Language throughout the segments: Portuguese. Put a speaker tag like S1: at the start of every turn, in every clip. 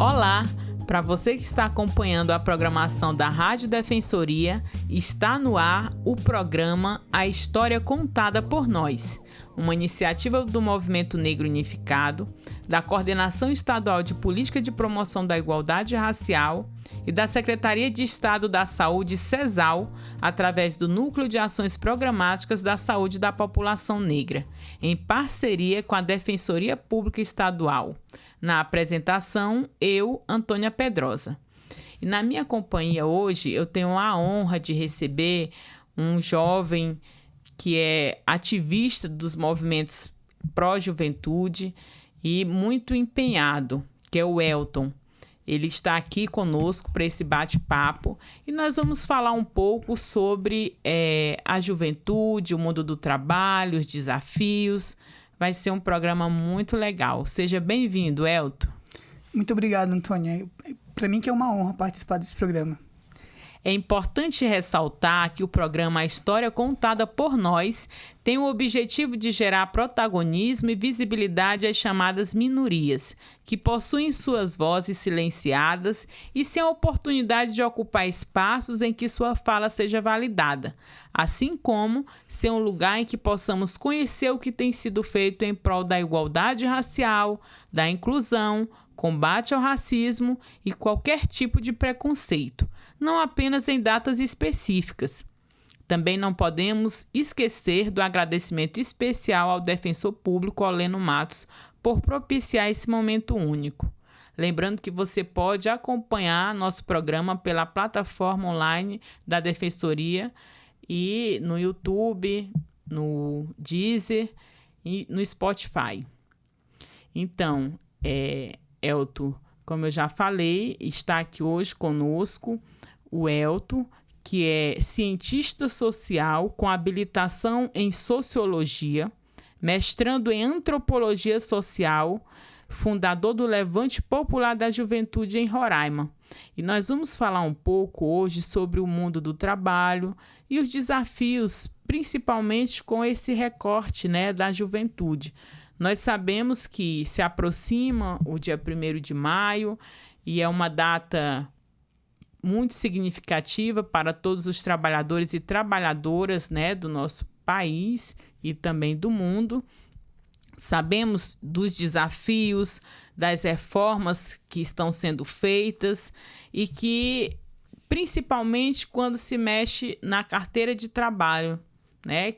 S1: Olá! Para você que está acompanhando a programação da Rádio Defensoria, está no ar o programa A História Contada por Nós, uma iniciativa do Movimento Negro Unificado, da Coordenação Estadual de Política de Promoção da Igualdade Racial e da Secretaria de Estado da Saúde, CESAL, através do Núcleo de Ações Programáticas da Saúde da População Negra, em parceria com a Defensoria Pública Estadual. Na apresentação, eu, Antônia Pedrosa. E na minha companhia hoje, eu tenho a honra de receber um jovem que é ativista dos movimentos pró-juventude e muito empenhado, que é o Elton. Ele está aqui conosco para esse bate-papo e nós vamos falar um pouco sobre a juventude, o mundo do trabalho, os desafios. Vai ser um programa muito legal. Seja bem-vindo, Elton.
S2: Muito obrigado, Antônia. Para mim que é uma honra participar desse programa.
S1: É importante ressaltar que o programa A História Contada por Nós tem o objetivo de gerar protagonismo e visibilidade às chamadas minorias, que possuem suas vozes silenciadas e sem a oportunidade de ocupar espaços em que sua fala seja validada, assim como ser um lugar em que possamos conhecer o que tem sido feito em prol da igualdade racial, da inclusão, combate ao racismo e qualquer tipo de preconceito, não apenas em datas específicas. Também não podemos esquecer do agradecimento especial ao defensor público Oleno Matos por propiciar esse momento único. Lembrando que você pode acompanhar nosso programa pela plataforma online da Defensoria e no YouTube, no Deezer e no Spotify. Então, Elton, como eu já falei, está aqui hoje conosco o Elton, que é cientista social com habilitação em sociologia, mestrando em antropologia social, fundador do Levante Popular da Juventude em Roraima. E nós vamos falar um pouco hoje sobre o mundo do trabalho e os desafios, principalmente com esse recorte, da juventude. Nós sabemos que se aproxima o dia 1º de maio e é uma data muito significativa para todos os trabalhadores e trabalhadoras, do nosso país e também do mundo. Sabemos dos desafios, das reformas que estão sendo feitas e que, principalmente quando se mexe na carteira de trabalho,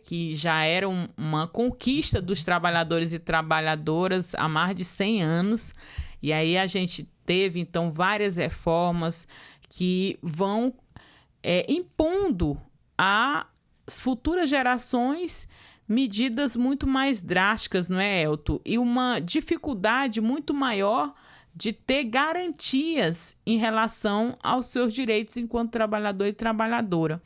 S1: que já era uma conquista dos trabalhadores e trabalhadoras há mais de 100 anos. E aí a gente teve, então, várias reformas que vão impondo às futuras gerações medidas muito mais drásticas, não é, Elton? E uma dificuldade muito maior de ter garantias em relação aos seus direitos enquanto trabalhador e trabalhadora.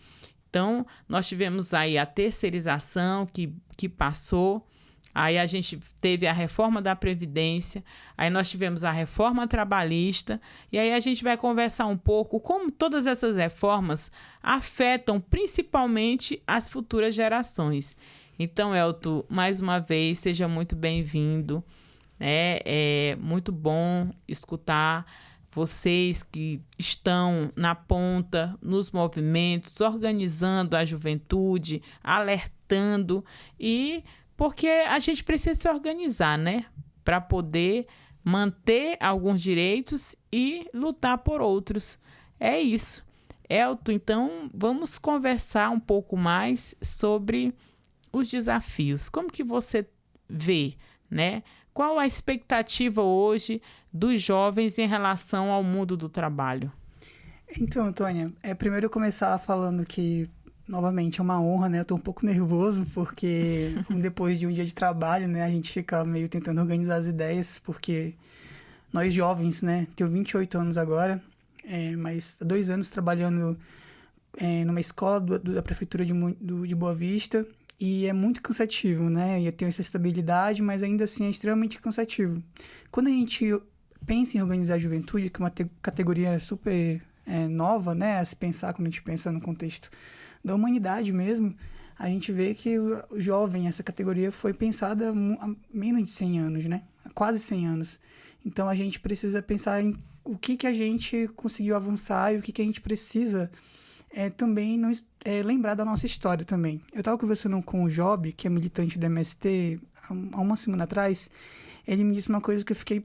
S1: Então, nós tivemos aí a terceirização que passou, aí a gente teve a reforma da Previdência, aí nós tivemos a reforma trabalhista, e aí a gente vai conversar um pouco como todas essas reformas afetam principalmente as futuras gerações. Então, Elton, mais uma vez, seja muito bem-vindo. É muito bom escutar vocês que estão na ponta, nos movimentos, organizando a juventude, alertando, e porque a gente precisa se organizar, para poder manter alguns direitos e lutar por outros. É isso. Elton, então, vamos conversar um pouco mais sobre os desafios. Como que você vê, Qual a expectativa hoje dos jovens em relação ao mundo do trabalho?
S2: Então, Antônia, primeiro eu começar falando que, novamente, é uma honra, Eu estou um pouco nervoso, porque depois de um dia de trabalho, a gente fica meio tentando organizar as ideias, porque nós jovens, tenho 28 anos agora, mas há 2 anos trabalhando numa escola da Prefeitura de Boa Vista, e é muito cansativo, E eu tenho essa estabilidade, mas ainda assim é extremamente cansativo. Quando a gente pensa em organizar a juventude, que é uma categoria super nova, a se pensar quando a gente pensa no contexto da humanidade mesmo, a gente vê que o jovem, essa categoria, foi pensada há menos de 100 anos, há quase 100 anos. Então a gente precisa pensar em o que a gente conseguiu avançar e o que a gente precisa também lembrar da nossa história também. Eu estava conversando com o Job, que é militante do MST, há uma semana atrás. Ele me disse uma coisa que eu fiquei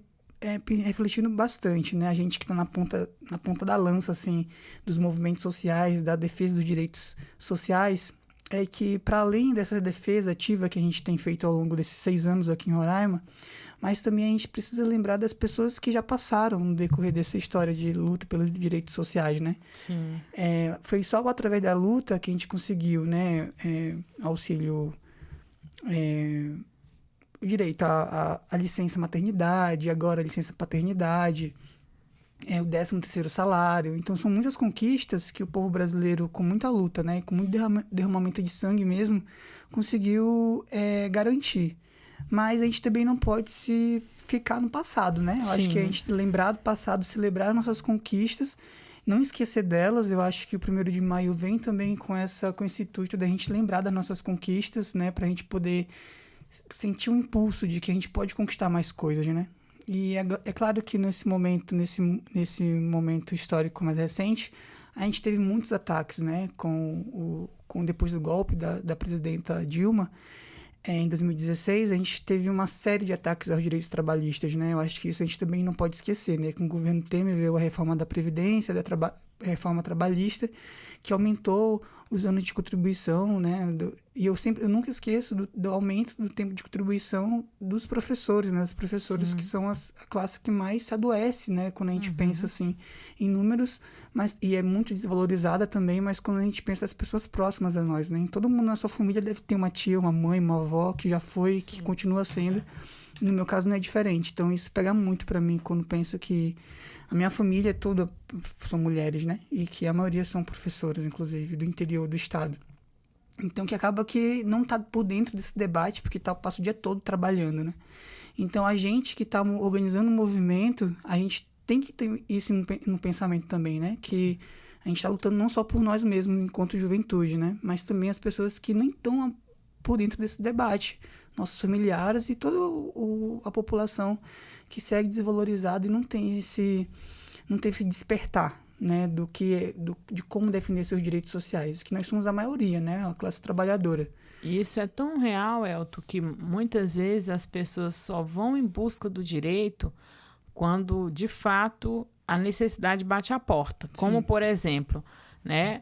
S2: refletindo bastante, né? A gente que está na ponta da lança, assim, dos movimentos sociais, da defesa dos direitos sociais, é que, para além dessa defesa ativa que a gente tem feito ao longo desses 6 anos aqui em Roraima, mas também a gente precisa lembrar das pessoas que já passaram no decorrer dessa história de luta pelos direitos sociais, né?
S1: Sim.
S2: Foi só através da luta que a gente conseguiu, né, auxílio, o direito à licença maternidade, agora a licença paternidade, o 13º salário. Então, são muitas conquistas que o povo brasileiro, com muita luta, né, com muito derramamento de sangue mesmo, conseguiu garantir. Mas a gente também não pode se ficar no passado, né? Eu acho que a gente lembrar do passado, celebrar nossas conquistas, não esquecer delas. Eu acho que o 1º de maio vem também com esse intuito da gente lembrar das nossas conquistas, né? Pra gente poder sentir um impulso de que a gente pode conquistar mais coisas, né? E é claro que nesse momento histórico mais recente, a gente teve muitos ataques, né? Depois do golpe da presidenta Dilma, em 2016, a gente teve uma série de ataques aos direitos trabalhistas, né? Eu acho que isso a gente também não pode esquecer, né? Com o governo Temer veio a reforma da Previdência, reforma trabalhista, que aumentou os anos de contribuição, né? E eu nunca esqueço do aumento do tempo de contribuição dos professores, né? Das professoras, que são a classe que mais se adoece, né? Quando a gente pensa, assim, em números, e é muito desvalorizada também, mas quando a gente pensa as pessoas próximas a nós, né? Todo mundo na sua família deve ter uma tia, uma mãe, uma avó, que já foi, que continua sendo. No meu caso não é diferente. Então isso pega muito para mim quando penso que a minha família toda são mulheres, né? E que a maioria são professoras, inclusive, do interior do estado. Então, que acaba que não tá por dentro desse debate, porque passa o dia todo trabalhando, né? Então, a gente que tá organizando o movimento, a gente tem que ter isso no pensamento também, né? Que a gente tá lutando não só por nós mesmos, enquanto juventude, né? Mas também as pessoas que nem estão por dentro desse debate. Nossos familiares e toda a população que segue desvalorizada e não teve esse despertar, né, de como defender seus direitos sociais, que nós somos a maioria, né, a classe trabalhadora.
S1: E isso é tão real, Elton, que muitas vezes as pessoas só vão em busca do direito quando, de fato, a necessidade bate à porta. Como,
S2: Sim.
S1: Por exemplo, né,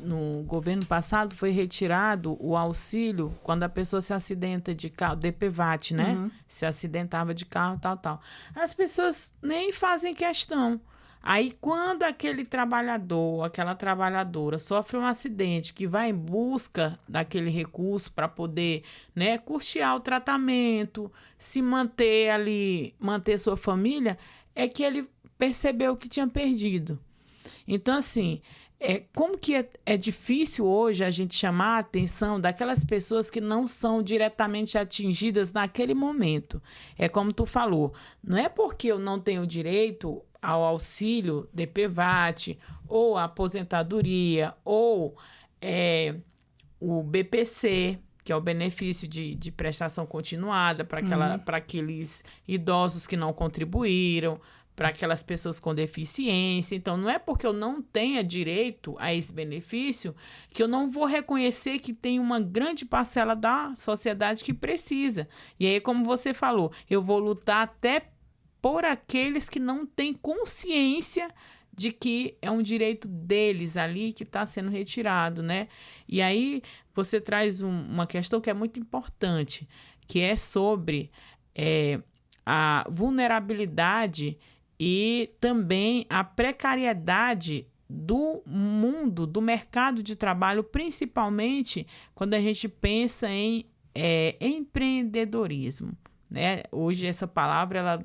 S1: no governo passado foi retirado o auxílio quando a pessoa se acidenta de carro, DPVAT, né? Se acidentava de carro, tal. As pessoas nem fazem questão. Aí, quando aquele trabalhador, aquela trabalhadora sofre um acidente que vai em busca daquele recurso para poder, né, custear o tratamento, se manter ali, manter sua família, é que ele percebeu que tinha perdido. Então, assim, como que é difícil hoje a gente chamar a atenção daquelas pessoas que não são diretamente atingidas naquele momento. É como tu falou, não é porque eu não tenho direito ao auxílio DPVAT, ou a aposentadoria, ou o BPC, que é o benefício de prestação continuada para aqueles idosos que não contribuíram, para aquelas pessoas com deficiência. Então, não é porque eu não tenha direito a esse benefício que eu não vou reconhecer que tem uma grande parcela da sociedade que precisa. E aí, como você falou, eu vou lutar até por aqueles que não têm consciência de que é um direito deles ali que está sendo retirado, né? E aí você traz uma questão que é muito importante, que é sobre a vulnerabilidade e também a precariedade do mundo, do mercado de trabalho, principalmente quando a gente pensa em empreendedorismo, né? Hoje essa palavra ela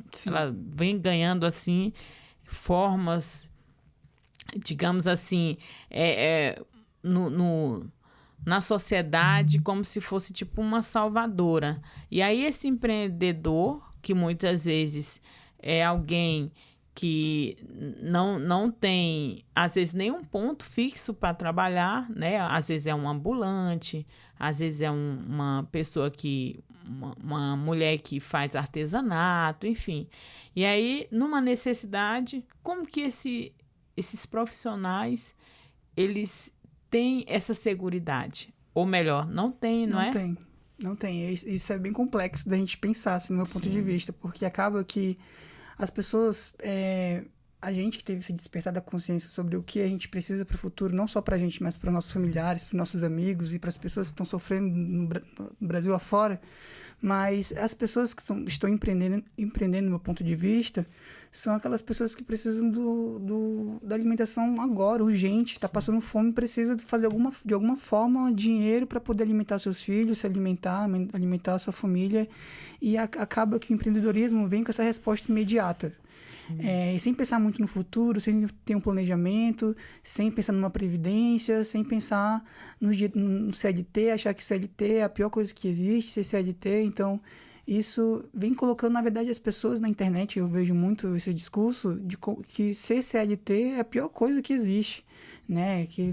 S1: vem ganhando assim formas, digamos assim, na sociedade como se fosse tipo uma salvadora. E aí esse empreendedor, que muitas vezes é alguém que não tem, às vezes, nenhum ponto fixo para trabalhar, né? Às vezes é um ambulante, às vezes é uma pessoa uma mulher que faz artesanato, enfim. E aí, numa necessidade, como que esses profissionais, eles têm essa seguridade? Ou melhor, não tem, não é?
S2: Não tem. Isso é bem complexo da gente pensar, assim, no meu ponto de vista, porque acaba que as pessoas, a gente que teve que se despertar da consciência sobre o que a gente precisa para o futuro, não só para a gente, mas para nossos familiares, para nossos amigos e para as pessoas que estão sofrendo no Brasil afora. Mas as pessoas que estão empreendendo, no meu ponto de vista, são aquelas pessoas que precisam da alimentação agora, urgente, está passando fome, precisa fazer de alguma forma dinheiro para poder alimentar seus filhos, se alimentar a sua família, e acaba que o empreendedorismo vem com essa resposta imediata. Sem pensar muito no futuro, sem ter um planejamento, sem pensar numa previdência, sem pensar no CLT, achar que o CLT é a pior coisa que existe, ser CLT. Então, isso vem colocando, na verdade, as pessoas na internet, eu vejo muito esse discurso de que ser CLT é a pior coisa que existe, né? Que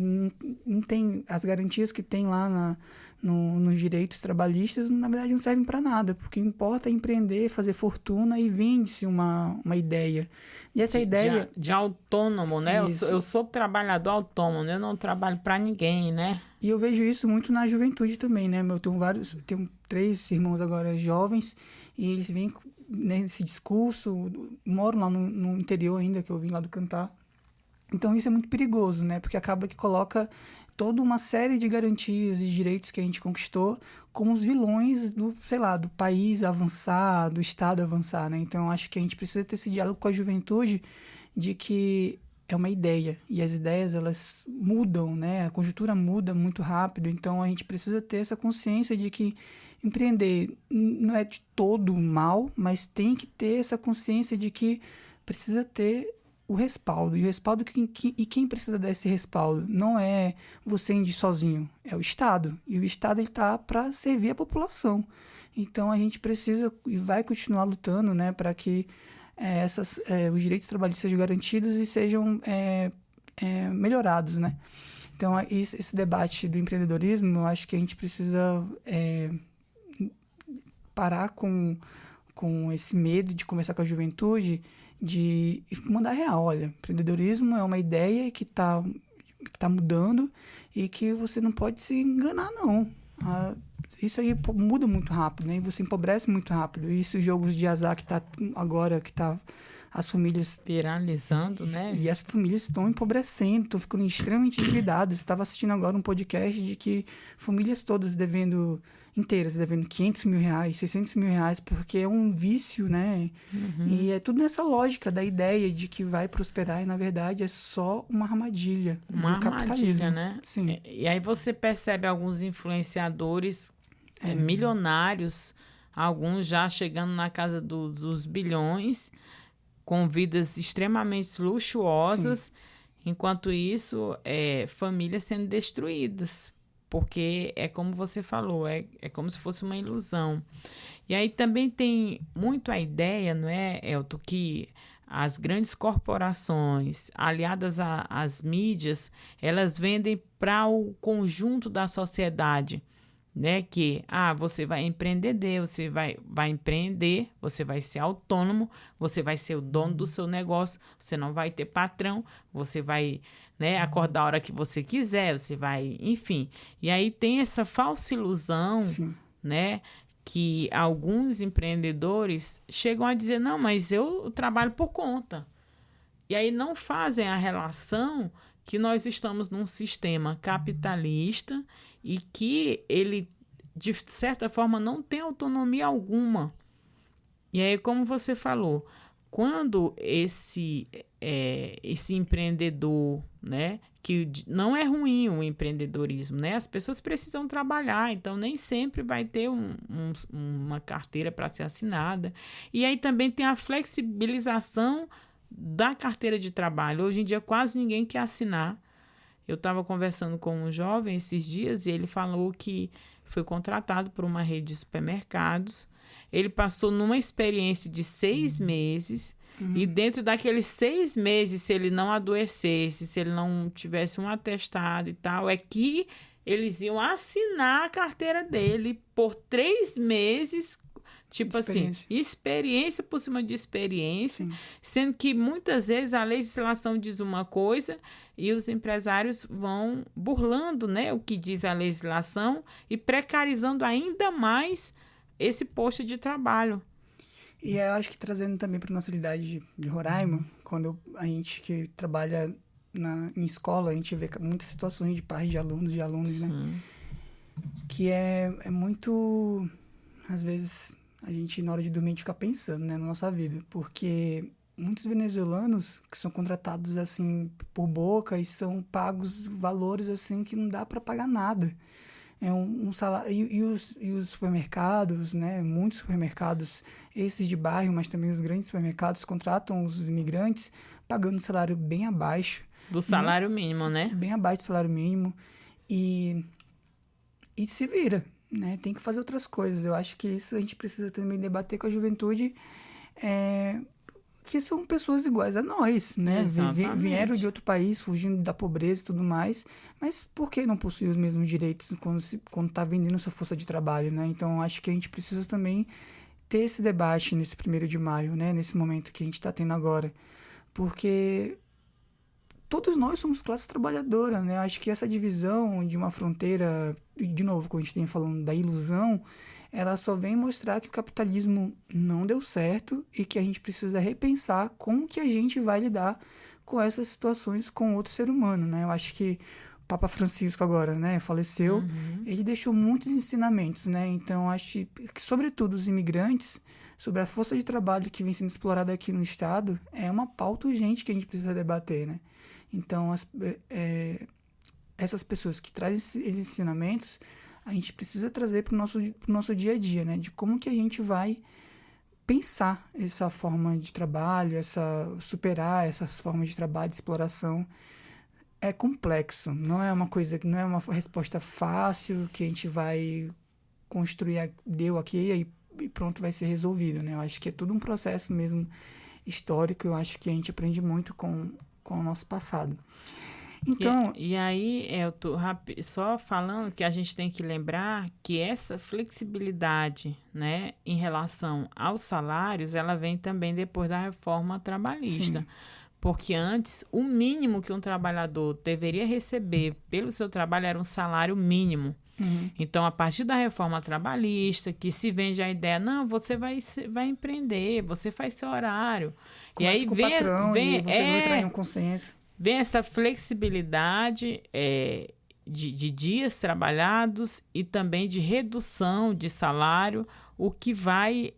S2: não tem as garantias que tem lá nos direitos trabalhistas, na verdade não servem para nada, porque importa é empreender, fazer fortuna e vende-se uma ideia. E essa ideia...
S1: De autônomo, né? Eu sou trabalhador autônomo, eu não trabalho para ninguém, né?
S2: E eu vejo isso muito na juventude também, né? Eu tenho 3 irmãos agora jovens, e eles vêm nesse discurso, moram lá no interior ainda, que eu vim lá do Cantar. Então isso é muito perigoso, né? Porque acaba que coloca toda uma série de garantias e direitos que a gente conquistou como os vilões do país avançar, do Estado avançar, né? Então, eu acho que a gente precisa ter esse diálogo com a juventude de que é uma ideia, e as ideias, elas mudam, né? A conjuntura muda muito rápido, então a gente precisa ter essa consciência de que empreender não é de todo mal, mas tem que ter essa consciência de que precisa ter o respaldo. E o respaldo, quem precisa desse respaldo? Não é você indo sozinho, é o Estado. E o Estado está para servir a população. Então a gente precisa e vai continuar lutando, né, para que os direitos trabalhistas sejam garantidos e sejam melhorados, né? Então esse debate do empreendedorismo, eu acho que a gente precisa parar com esse medo de conversar com a juventude, de mandar real. Olha, empreendedorismo é uma ideia que tá mudando e que você não pode se enganar, não. Isso aí muda muito rápido, né? E você empobrece muito rápido. E esses jogos de azar que tá agora, as famílias...
S1: viralizando, né?
S2: E as famílias estão empobrecendo, estão ficando extremamente endividadas. Estava assistindo agora um podcast de que famílias todas devendo 500 mil reais, 600 mil reais, porque é um vício, né? Uhum. E é tudo nessa lógica da ideia de que vai prosperar e, na verdade, é só uma armadilha do capitalismo.
S1: Né?
S2: Sim.
S1: E aí você percebe alguns influenciadores milionários, alguns já chegando na casa dos bilhões, com vidas extremamente luxuosas. Sim. Enquanto isso, famílias sendo destruídas. Porque é como você falou, é como se fosse uma ilusão. E aí também tem muito a ideia, não é, Elton, que as grandes corporações, aliadas às mídias, elas vendem para o conjunto da sociedade, né? Que você vai empreender, você vai empreender, você vai ser autônomo, você vai ser o dono do seu negócio, você não vai ter patrão, você vai... né, acordar a hora que você quiser, você vai, enfim. E aí tem essa falsa ilusão, sim, né, que alguns empreendedores chegam a dizer, não, mas eu trabalho por conta. E aí não fazem a relação que nós estamos num sistema capitalista e que ele, de certa forma, não tem autonomia alguma. E aí, como você falou, quando esse empreendedor, né, que não é ruim o empreendedorismo, né, as pessoas precisam trabalhar, então nem sempre vai ter uma carteira para ser assinada. E aí também tem a flexibilização da carteira de trabalho. Hoje em dia quase ninguém quer assinar. Eu estava conversando com um jovem esses dias e ele falou que foi contratado por uma rede de supermercados. Ele passou numa experiência de 6 meses, E dentro daqueles 6 meses, se ele não adoecesse, se ele não tivesse um atestado e tal, é que eles iam assinar a carteira dele por 3 meses, tipo assim, experiência por cima de experiência, sendo que muitas vezes a legislação diz uma coisa e os empresários vão burlando, né, o que diz a legislação e precarizando ainda mais esse posto de trabalho.
S2: E eu acho que trazendo também para nossa realidade de Roraima, quando a gente que trabalha em escola, a gente vê muitas situações de pais de alunos, né? Que é muito... Às vezes, a gente, na hora de dormir, a gente fica pensando, né, na nossa vida. Porque muitos venezuelanos que são contratados, assim, por boca e são pagos valores, assim, que não dá para pagar nada. É um salário... E os supermercados, né? Muitos supermercados, esses de bairro, mas também os grandes supermercados, contratam os imigrantes pagando um salário bem abaixo.
S1: Do salário mínimo, né?
S2: Bem abaixo do salário mínimo. E se vira, né? Tem que fazer outras coisas. Eu acho que isso a gente precisa também debater com a juventude, que são pessoas iguais a nós, né? Vieram de outro país, fugindo da pobreza e tudo mais, mas por que não possuir os mesmos direitos quando está vendendo sua força de trabalho, né? Então, acho que a gente precisa também ter esse debate nesse 1º de maio, né? Nesse momento que a gente está tendo agora. Porque todos nós somos classe trabalhadora, né? Acho que essa divisão de uma fronteira, de novo, quando a gente tem falando da ilusão, ela só vem mostrar que o capitalismo não deu certo e que a gente precisa repensar como que a gente vai lidar com essas situações com outro ser humano, né? Eu acho que o Papa Francisco agora, né, faleceu, ele deixou muitos ensinamentos, né? Então, acho que, sobretudo, os imigrantes, sobre a força de trabalho que vem sendo explorada aqui no Estado, é uma pauta urgente que a gente precisa debater, né? Então, essas pessoas que trazem esses ensinamentos, a gente precisa trazer para o nosso dia a dia, né? De como que a gente vai pensar essa forma de trabalho, superar essas formas de trabalho, de exploração. É complexo, não é uma resposta fácil que a gente vai construir, deu aqui e pronto, vai ser resolvido, né? Eu acho que é tudo um processo mesmo histórico, eu acho que a gente aprende muito com o nosso passado. Então,
S1: e aí, só falando que a gente tem que lembrar que essa flexibilidade, né, em relação aos salários, ela vem também depois da reforma trabalhista. Sim. Porque antes, o mínimo que um trabalhador deveria receber pelo seu trabalho era um salário mínimo. Então, a partir da reforma trabalhista, que se vende a ideia, não, você vai empreender, você faz seu horário.
S2: Começa
S1: e aí
S2: com o patrão e vocês vão entrar em um consenso.
S1: Vem essa flexibilidade de dias trabalhados e também de redução de salário, o que vai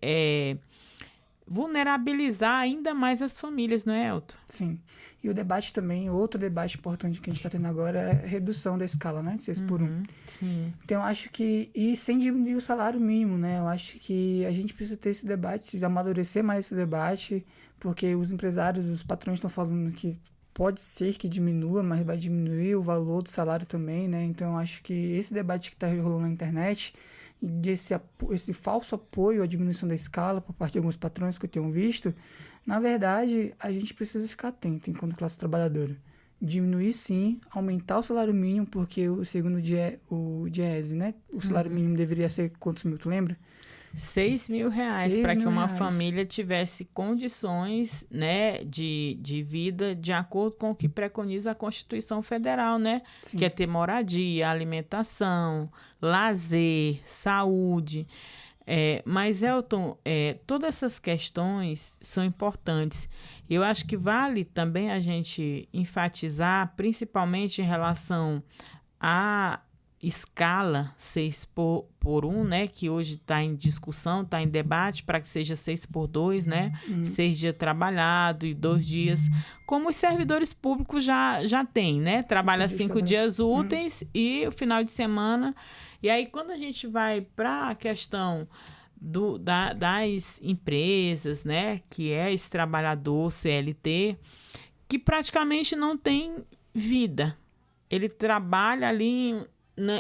S1: vulnerabilizar ainda mais as famílias, não é, Elton?
S2: Sim. E o debate também, outro debate importante que a gente está tendo agora é a redução da escala, né? De 6 por 1.
S1: Sim.
S2: Então, eu acho que... E sem diminuir o salário mínimo, né? Eu acho que a gente precisa ter esse debate, amadurecer mais esse debate, porque os empresários, os patrões estão falando que pode ser que diminua, mas vai diminuir o valor do salário também, né? Então, eu acho que esse debate que está rolando na internet, esse falso apoio à diminuição da escala por parte de alguns patrões que eu tenho visto, na verdade, a gente precisa ficar atento enquanto classe trabalhadora. Diminuir sim, aumentar o salário mínimo, porque segundo o Diese, né? O salário mínimo deveria ser quantos mil, tu lembra?
S1: R$6.000 para que uma família tivesse condições, né, de vida de acordo com o que preconiza a Constituição Federal, né? Sim. Que é ter moradia, alimentação, lazer, saúde. Mas, Elton, todas essas questões são importantes. Eu acho que vale também a gente enfatizar, principalmente em relação à escala 6 por 1, né, que hoje está em discussão, está em debate para que seja 6 por 2, né, 6 dias trabalhado e 2 dias, como os servidores públicos já têm, né, trabalha 5 dias úteis e o final de semana. E aí, quando a gente vai para a questão das empresas, né, que é esse trabalhador CLT, que praticamente não tem vida, ele trabalha ali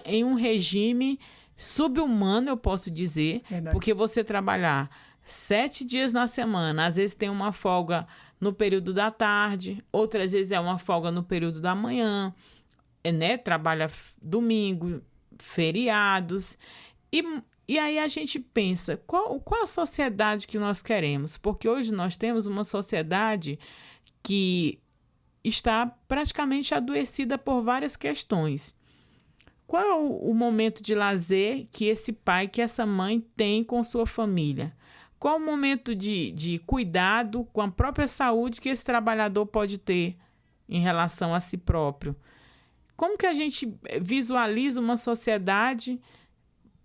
S1: em um regime subhumano, eu posso dizer. Verdade. Porque você trabalhar 7 dias na semana. Às vezes tem uma folga no período da tarde, outras vezes é uma folga no período da manhã, né? Trabalha domingo, feriados. E aí a gente pensa, qual a sociedade que nós queremos? Porque hoje nós temos uma sociedade que está praticamente adoecida por várias questões. Qual é o momento de lazer que esse pai, que essa mãe tem com sua família? Qual o momento de cuidado com a própria saúde que esse trabalhador pode ter em relação a si próprio? Como que a gente visualiza uma sociedade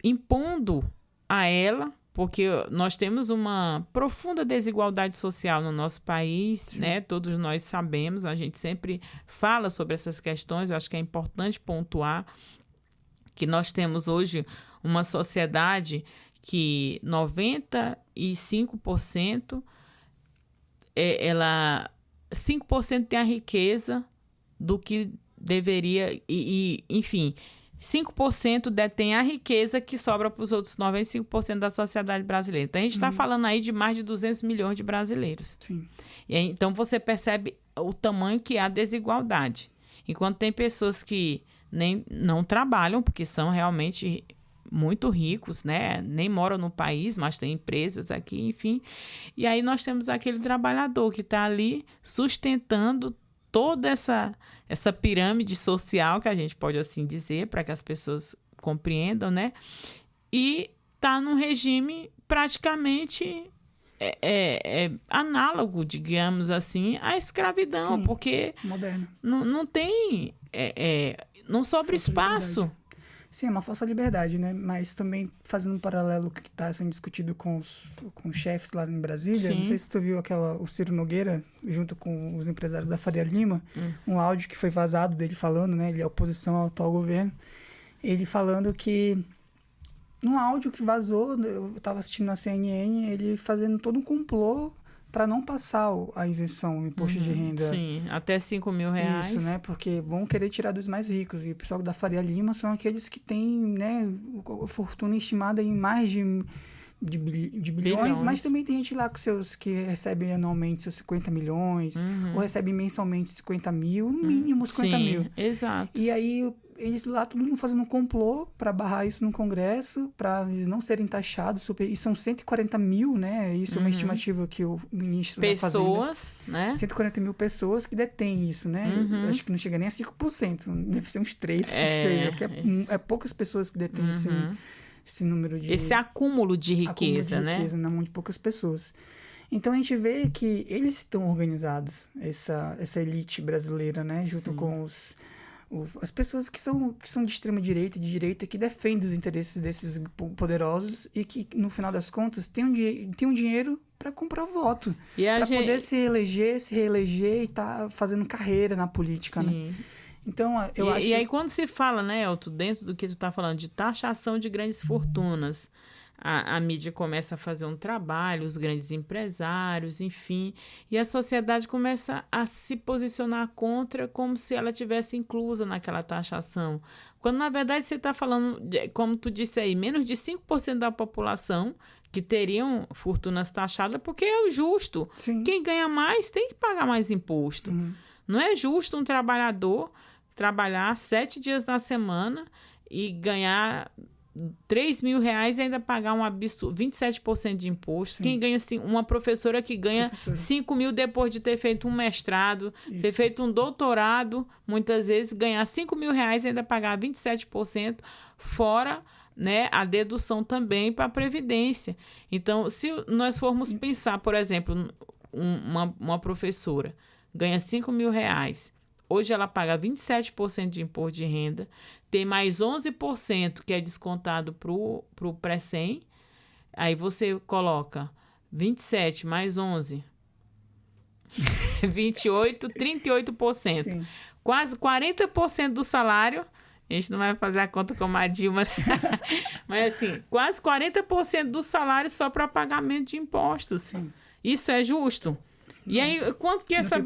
S1: impondo a ela, porque nós temos uma profunda desigualdade social no nosso país, né? Todos nós sabemos, a gente sempre fala sobre essas questões, eu acho que é importante pontuar que nós temos hoje uma sociedade que 95% 5% tem a riqueza do que deveria, enfim, 5% detém a riqueza que sobra para os outros 95% da sociedade brasileira. Então, a gente está falando aí de mais de 200 milhões de brasileiros.
S2: Sim.
S1: E aí, então, você percebe o tamanho que há a desigualdade. Enquanto tem pessoas que não trabalham, porque são realmente muito ricos, né? Nem moram no país, mas tem empresas aqui, enfim. E aí nós temos aquele trabalhador que está ali sustentando toda essa pirâmide social, que a gente pode assim dizer, para que as pessoas compreendam, né? E está num regime praticamente análogo, digamos assim, à escravidão. Sim, porque
S2: moderno.
S1: Não tem... não sobra espaço.
S2: Sim, é uma falsa liberdade, né? Mas também fazendo um paralelo que está sendo discutido com os chefes lá em Brasília. Sim. Não sei se tu viu o Ciro Nogueira, junto com os empresários da Faria Lima, um áudio que foi vazado dele falando, né? Ele é oposição ao atual governo. Ele falando que, num áudio que vazou, eu estava assistindo na CNN, ele fazendo todo um complô para não passar a isenção, o imposto de renda.
S1: Sim, até R$5.000.
S2: Isso, né? Porque vão querer tirar dos mais ricos. E o pessoal da Faria Lima são aqueles que têm, né, fortuna estimada em mais de bilhões, mas também tem gente lá que recebem anualmente seus 50 milhões, ou recebem mensalmente 50 mil, no mínimo 50 mil.
S1: Exato.
S2: E aí eles lá, todo mundo fazendo um complô para barrar isso no Congresso, para eles não serem taxados. E são 140 mil, né? Isso é uma estimativa que o ministro da Fazenda...
S1: Pessoas, né?
S2: 140 mil pessoas que detêm isso, né? Acho que não chega nem a 5%. Deve ser uns 3%, porque é poucas pessoas que detêm esse número de...
S1: Esse acúmulo de riqueza,
S2: né? Riqueza na mão de poucas pessoas. Então, a gente vê que eles estão organizados, essa elite brasileira, né? Junto com as pessoas que são de extrema direita e de direita, que defendem os interesses desses poderosos e que, no final das contas, tem um dinheiro para comprar voto. Para poder se reeleger e tá fazendo carreira na política, né? Então, eu acho...
S1: E aí, quando se fala, né, Elton, dentro do que tu tá falando, de taxação de grandes fortunas, a mídia começa a fazer um trabalho, os grandes empresários, enfim, e a sociedade começa a se posicionar contra, como se ela tivesse inclusa naquela taxação. Quando, na verdade, você está falando, como tu disse aí, menos de 5% da população que teriam fortunas taxadas, porque é o justo.
S2: Sim.
S1: Quem ganha mais tem que pagar mais imposto. Não é justo um trabalhador trabalhar 7 dias na semana e ganhar R$3.000 e ainda pagar um absurdo, 27% de imposto. Sim. Quem ganha, assim, uma professora que ganha 5 mil depois de ter feito um mestrado, ter feito um doutorado, muitas vezes ganhar R$5.000 e ainda pagar 27%, fora, né, a dedução também para a Previdência. Então, se nós formos pensar, por exemplo, uma professora ganha R$5.000, hoje ela paga 27% de imposto de renda, tem mais 11% que é descontado para o Precem. Aí você coloca 27 mais 11, 28, 38%.
S2: Sim.
S1: Quase 40% do salário. A gente não vai fazer a conta como a Dilma, mas assim, quase 40% do salário só para pagamento de impostos.
S2: Sim.
S1: Isso é justo? E aí, quanto que essa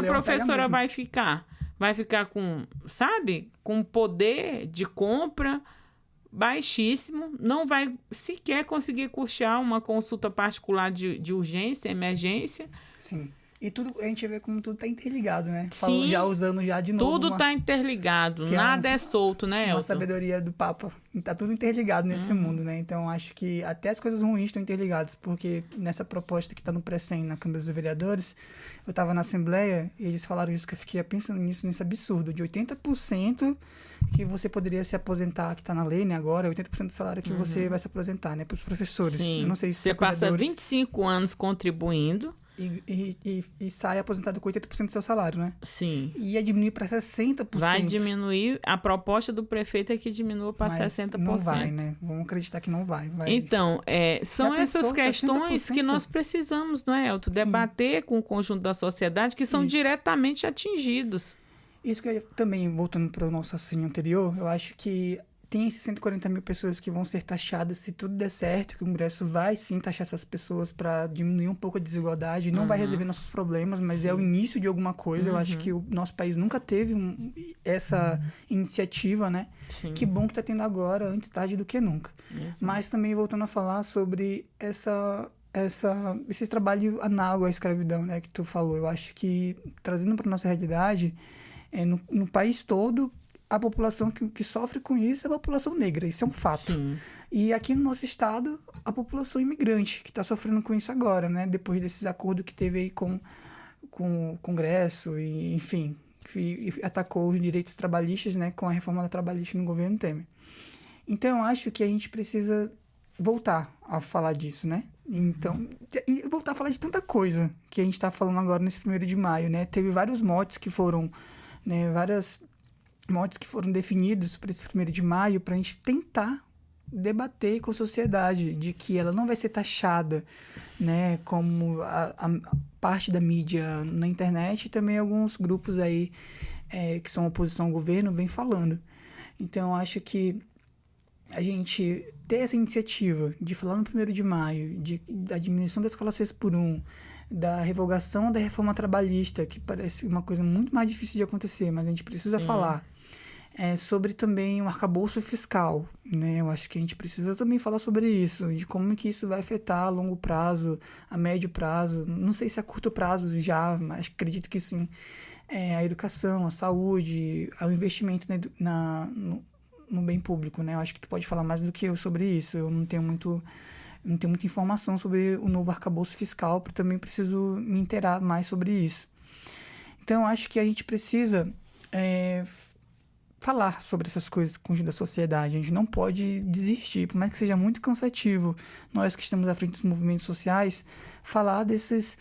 S1: professora vai ficar? Vai ficar com, sabe, com poder de compra baixíssimo, não vai sequer conseguir custear uma consulta particular de urgência, emergência.
S2: Sim. E tudo, a gente vê como tudo tá interligado, né?
S1: Sim,
S2: já usando já de novo.
S1: Tudo tá interligado, nada é solto, né, Elton?
S2: Uma sabedoria do Papa. Tá tudo interligado nesse mundo, né? Então, acho que até as coisas ruins estão interligadas, porque nessa proposta que tá no Pré-Sem, na Câmara dos Vereadores, eu tava na Assembleia e eles falaram isso, que eu fiquei pensando nisso, nesse absurdo, de 80% que você poderia se aposentar, que tá na lei, né, agora, 80% do salário que você vai se aposentar, né, pros professores.
S1: Sim.
S2: Eu não sei se
S1: você passa 25 anos contribuindo.
S2: E sai aposentado com 80% do seu salário, né?
S1: Sim.
S2: E ia diminuir para 60%.
S1: Vai diminuir. A proposta do prefeito é que diminua para 60%.
S2: Não vai, né? Vamos acreditar que não vai.
S1: Então, são essas questões
S2: 60%?
S1: que nós precisamos, não é, Elton? Debater com o conjunto da sociedade que são diretamente atingidos.
S2: Isso que eu também, voltando para o nosso assunto anterior, eu acho que tem esses 140 mil pessoas que vão ser taxadas se tudo der certo, que o Congresso vai sim taxar essas pessoas para diminuir um pouco a desigualdade. Não vai resolver nossos problemas, mas é o início de alguma coisa. Eu acho que o nosso país nunca teve essa iniciativa, né?
S1: Sim.
S2: Que bom que está tendo agora, antes tarde do que nunca. Mas também voltando a falar sobre esse trabalho análogo à escravidão, né, que tu falou. Eu acho que, trazendo para nossa realidade, no país todo, a população que sofre com isso é a população negra, isso é um fato.
S1: Sim.
S2: E aqui no nosso estado, a população imigrante, que está sofrendo com isso agora, né? Depois desses acordos que teve aí com o Congresso, e, enfim, e atacou os direitos trabalhistas, né? Com a reforma da trabalhista no governo Temer. Então, eu acho que a gente precisa voltar a falar disso, né? Então, e voltar a falar de tanta coisa que a gente está falando agora nesse 1º de maio, né? Teve vários motes que foram, né? Várias motes que foram definidos para esse 1º de maio, para a gente tentar debater com a sociedade de que ela não vai ser taxada, né, como a parte da mídia na internet e também alguns grupos aí que são oposição ao governo vem falando. Então, acho que a gente ter essa iniciativa de falar no 1º de maio da diminuição da escala 6x1, da revogação da reforma trabalhista, que parece uma coisa muito mais difícil de acontecer, mas a gente precisa falar. Sobre também o arcabouço fiscal, né? Eu acho que a gente precisa também falar sobre isso, de como que isso vai afetar a longo prazo, a médio prazo, não sei se a curto prazo já, mas acredito que sim, a educação, a saúde, o investimento no bem público, né? Eu acho que tu pode falar mais do que eu sobre isso, eu não tenho muita informação sobre o novo arcabouço fiscal, porque também preciso me inteirar mais sobre isso. Então, eu acho que a gente precisa falar sobre essas coisas com a sociedade. A gente não pode desistir, por mais que seja muito cansativo, nós que estamos à frente dos movimentos sociais, falar desses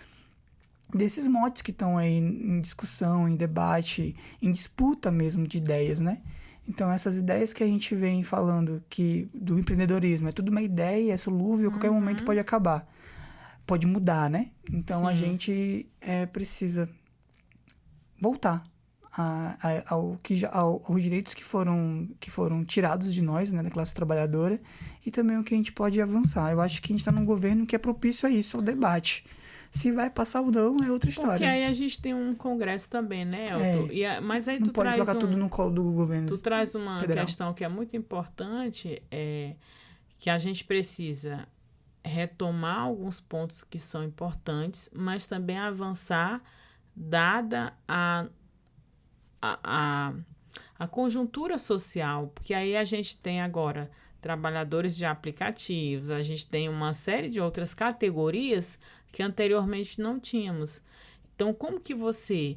S2: motes que estão aí em discussão, em debate, em disputa mesmo de ideias, né? Então, essas ideias que a gente vem falando do empreendedorismo, é tudo uma ideia, é solúvel, a qualquer momento pode acabar. Pode mudar, né? Então, a gente precisa voltar aos direitos que foram tirados de nós, né, da classe trabalhadora, e também o que a gente pode avançar. Eu acho que a gente está num governo que é propício a isso, ao debate. Se vai passar ou não, é outra história.
S1: Porque aí a gente tem um congresso também, né, Elton? Mas aí
S2: não pode colocar tudo no colo do governo.
S1: Tu traz uma
S2: federal.
S1: Questão que é muito importante, que a gente precisa retomar alguns pontos que são importantes, mas também avançar dada a conjuntura social, porque aí a gente tem agora trabalhadores de aplicativos, a gente tem uma série de outras categorias que anteriormente não tínhamos. Então, como que você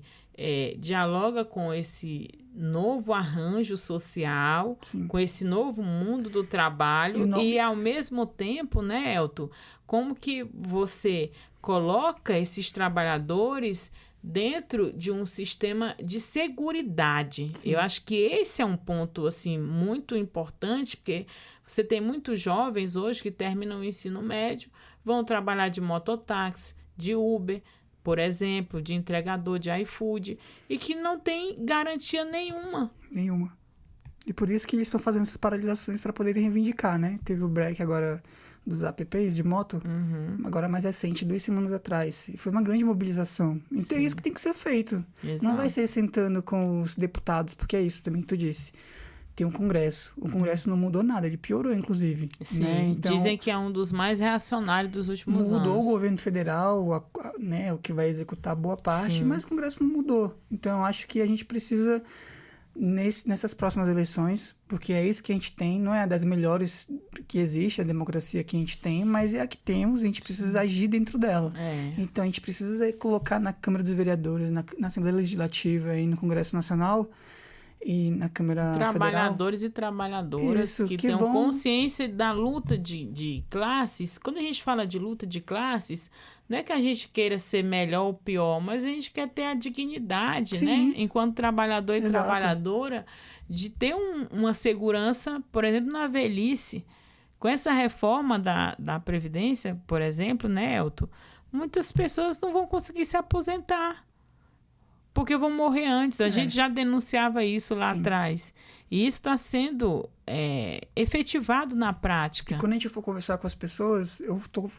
S1: dialoga com esse novo arranjo social,
S2: Sim.
S1: com esse novo mundo do trabalho e ao mesmo tempo, né, Elton, como que você coloca esses trabalhadores dentro de um sistema de seguridade? Sim. Eu acho que esse é um ponto assim, muito importante, porque você tem muitos jovens hoje que terminam o ensino médio, vão trabalhar de mototáxi, de Uber, por exemplo, de entregador de iFood, e que não tem garantia nenhuma.
S2: Nenhuma. E por isso que eles estão fazendo essas paralisações para poderem reivindicar, né? Teve o break agora dos apps de moto, agora mais recente, 2 semanas atrás. E foi uma grande mobilização. Então é isso que tem que ser feito.
S1: Exato.
S2: Não vai ser sentando com os deputados, porque é isso também que tu disse. tem um Congresso. O Congresso não mudou nada, ele piorou, inclusive.
S1: Sim,
S2: né? Então,
S1: dizem que é um dos mais reacionários dos últimos anos.
S2: Mudou o governo federal, né, o que vai executar boa parte,
S1: Sim.
S2: mas o Congresso não mudou. Então, eu acho que a gente precisa, nessas próximas eleições, porque é isso que a gente tem, não é a das melhores que existe, a democracia que a gente tem, mas é a que temos, a gente precisa agir dentro dela. Então, a gente precisa colocar na Câmara dos Vereadores, na Assembleia Legislativa e no Congresso Nacional e na Câmara
S1: Trabalhadores
S2: Federal.
S1: E trabalhadoras
S2: Isso,
S1: que
S2: que
S1: tenham
S2: vão...
S1: consciência da luta de classes. Quando a gente fala de luta de classes, não é que a gente queira ser melhor ou pior, mas a gente quer ter a dignidade,
S2: Sim.
S1: né? Enquanto trabalhador e
S2: Exato.
S1: trabalhadora, de ter uma segurança, por exemplo, na velhice. Com essa reforma da Previdência, por exemplo, né, Elton? Muitas pessoas não vão conseguir se aposentar. Porque vão morrer antes. A gente já denunciava isso lá atrás. E isso está sendo efetivado na prática.
S2: E quando a gente for conversar com as pessoas,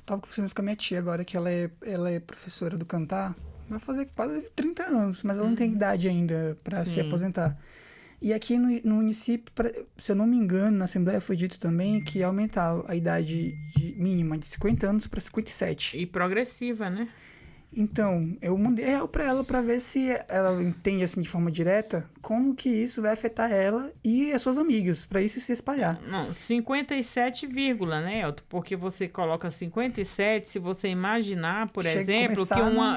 S2: tava conversando com a minha tia agora, que ela é professora do Cantar, vai fazer quase 30 anos, mas ela não tem idade ainda para se aposentar. E aqui no município, se eu não me engano, na Assembleia foi dito também que ia aumentar a idade mínima de 50 anos para 57.
S1: E progressiva, né?
S2: Então, eu mandei real para ela para ver se ela entende assim de forma direta como que isso vai afetar ela e as suas amigas, para isso se espalhar.
S1: Não, 57, né, Elton? Porque você coloca 57, se você imaginar, por exemplo,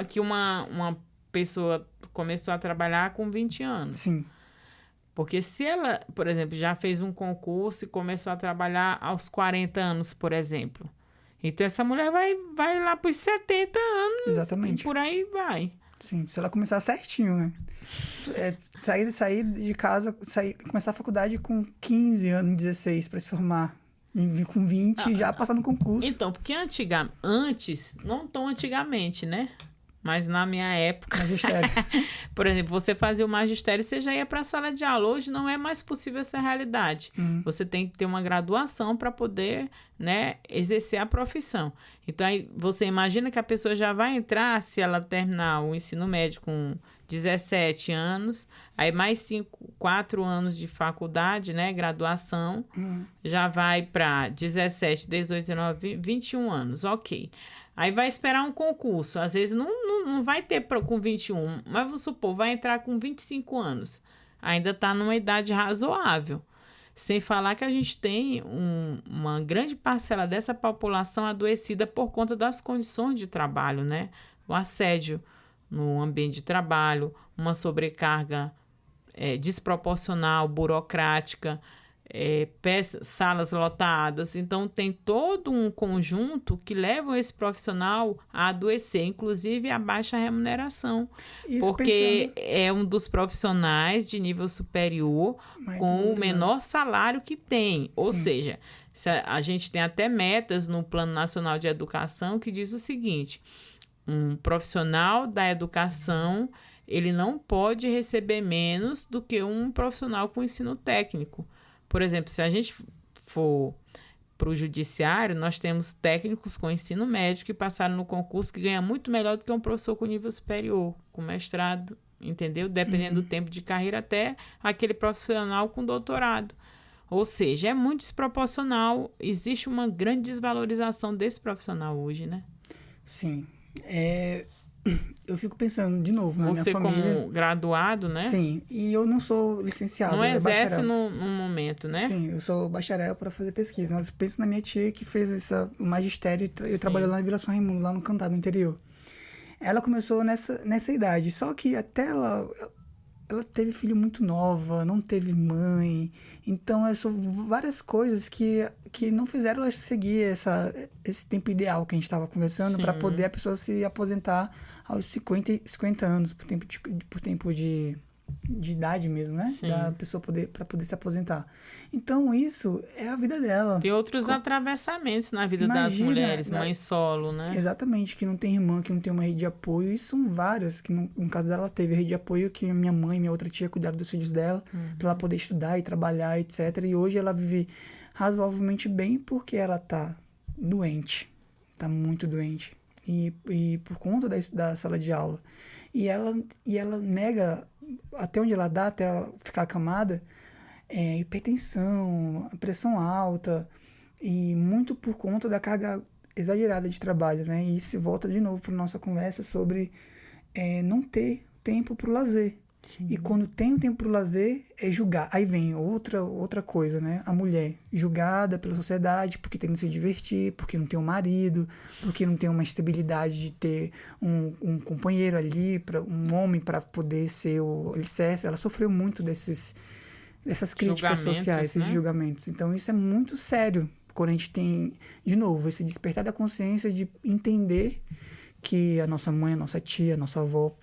S1: que uma pessoa começou a trabalhar com 20 anos.
S2: Sim.
S1: Porque se ela, por exemplo, já fez um concurso e começou a trabalhar aos 40 anos, por exemplo. Então, essa mulher vai lá para os 70 anos.
S2: Exatamente.
S1: E por aí vai.
S2: Sim, se ela começar certinho, né? Sair de casa, começar a faculdade com 15 anos, 16, para se formar. E com 20 já passar no concurso.
S1: Então, porque antes, não tão antigamente, né? Mas na minha época...
S2: Magistério.
S1: Por exemplo, você fazia o magistério e você já ia para a sala de aula. Hoje não é mais possível essa realidade. Você tem que ter uma graduação para poder, né, exercer a profissão. Então, aí você imagina que a pessoa já vai entrar, se ela terminar o ensino médio com 17 anos, aí mais 4 anos de faculdade, né, graduação, já vai para 17, 18, 19, 21 anos. Ok. Aí vai esperar um concurso. Às vezes não vai ter com 21, mas vamos supor, vai entrar com 25 anos. Ainda está numa idade razoável. Sem falar que a gente tem uma grande parcela dessa população adoecida por conta das condições de trabalho, né? O assédio no ambiente de trabalho, uma sobrecarga desproporcional, burocrática, salas lotadas. Então, tem todo um conjunto que leva esse profissional a adoecer, inclusive a baixa remuneração. Isso porque é um dos profissionais de nível superior com o menor salário que tem. Ou seja, a gente tem até metas no Plano Nacional de Educação que diz o seguinte: um profissional da educação, ele não pode receber menos do que um profissional com ensino técnico. Por exemplo, se a gente for para o judiciário, nós temos técnicos com ensino médio que passaram no concurso que ganham muito melhor do que um professor com nível superior, com mestrado, entendeu? Dependendo do tempo de carreira, até aquele profissional com doutorado. Ou seja, é muito desproporcional. Existe uma grande desvalorização desse profissional hoje, né?
S2: Sim. Eu fico pensando de novo na minha família.
S1: Você como graduado, né?
S2: Sim, e eu não sou licenciado.
S1: Não exerce
S2: bacharel.
S1: no momento, né?
S2: Sim, eu sou bacharel para fazer pesquisa. Mas eu penso na minha tia que fez o magistério e trabalhou lá na Vila São Raimundo, lá no Cantar, no interior. Ela começou nessa idade, só que até ela teve filho muito nova, não teve mãe. Então, são várias coisas que não fizeram ela seguir esse tempo ideal que a gente estava conversando para poder a pessoa se aposentar aos 50 anos, por tempo de idade mesmo, né? Da pessoa para poder se aposentar. Então, isso é a vida dela.
S1: Tem outros atravessamentos na vida das mulheres, mãe solo, né?
S2: Exatamente, que não tem irmã, que não tem uma rede de apoio. E são várias, que no caso dela teve a rede de apoio que minha mãe e minha outra tia cuidaram dos filhos dela, para ela poder estudar e trabalhar, etc. E hoje ela vive razoavelmente bem porque ela tá doente, tá muito doente. E por conta da sala de aula. E ela nega, até onde ela dá, até ela ficar acamada, hipertensão, pressão alta, e muito por conta da carga exagerada de trabalho, né? E isso volta de novo para nossa conversa sobre não ter tempo para o lazer.
S1: Sim.
S2: E quando tem o tempo para o lazer, é julgar. Aí vem outra coisa, né? A mulher julgada pela sociedade porque tem que se divertir, porque não tem um marido, porque não tem uma estabilidade de ter um companheiro ali, um homem para poder ser o alicerce. Ela sofreu muito dessas críticas sociais, esses julgamentos. Então isso é muito sério quando a gente tem, de novo, esse despertar da consciência de entender que a nossa mãe, a nossa tia, a nossa avó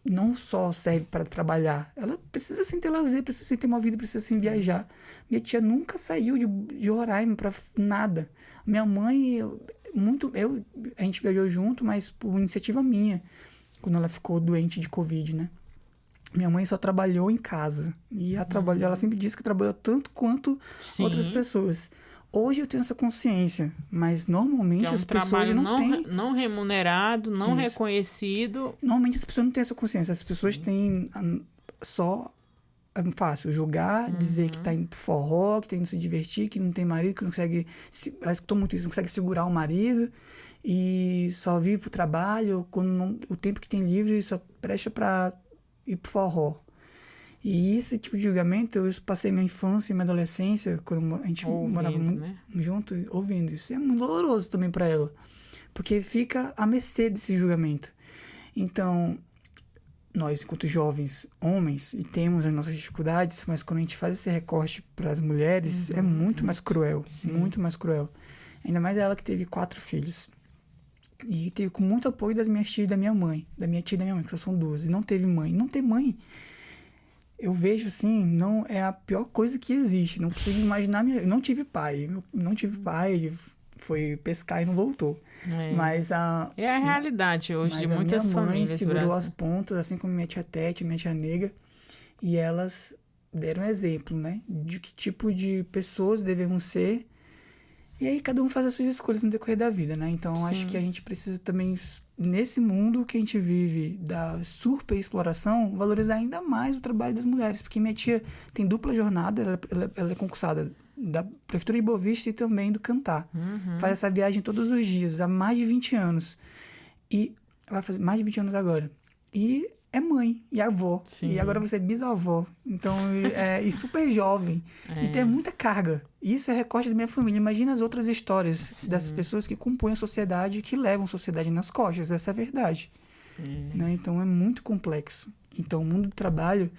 S2: não só serve para trabalhar, ela precisa sim ter lazer, precisa sim ter uma vida, precisa sim viajar. Minha tia nunca saiu de Roraima para nada. Minha mãe, a gente viajou junto, mas por iniciativa minha, quando ela ficou doente de Covid, né? Minha mãe só trabalhou em casa. E ela sempre disse que trabalhou tanto quanto outras pessoas. Hoje eu tenho essa consciência, mas normalmente as pessoas não têm...
S1: não remunerado, não reconhecido.
S2: Normalmente as pessoas não têm essa consciência. As pessoas têm só... É fácil julgar, dizer que tá indo pro forró, que tá indo se divertir, que não tem marido, que não consegue... Ela escutou muito isso, não consegue segurar o marido e só vive pro trabalho, o tempo que tem livre só presta pra ir pro forró. E esse tipo de julgamento, eu passei minha infância e minha adolescência, quando a gente morava junto, ouvindo isso. E é muito doloroso também para ela, porque fica à mercê desse julgamento. Então, nós, enquanto jovens homens, e temos as nossas dificuldades, mas quando a gente faz esse recorte para as mulheres, é muito mais cruel, muito mais cruel. Ainda mais ela que teve 4 filhos. E teve com muito apoio das minhas tias e da minha mãe, que só são 2, e não teve mãe. Não ter mãe... Eu vejo assim, não é a pior coisa que existe. Não consigo imaginar. Eu não tive pai. Ele foi pescar e não voltou. Mas
S1: é a realidade hoje de muitas famílias.
S2: Minha mãe segurou as pontas, assim como minha tia Tete, minha tia Nega. E elas deram exemplo, né? De que tipo de pessoas devemos ser. E aí cada um faz as suas escolhas no decorrer da vida, né? Então acho que a gente precisa também, nesse mundo que a gente vive da superexploração, valorizar ainda mais o trabalho das mulheres. Porque minha tia tem dupla jornada, ela é concursada da Prefeitura de Boa Vista e também do Cantar. Faz essa viagem todos os dias, há mais de 20 anos. E vai fazer mais de 20 anos agora. E é mãe e avó. E agora você é bisavó. Então, e super jovem. Então é muita carga. Isso é recorte da minha família. Imagina as outras histórias das pessoas que compõem a sociedade, que levam a sociedade nas costas. Essa é a verdade. Né? Então é muito complexo. Então o mundo do trabalho...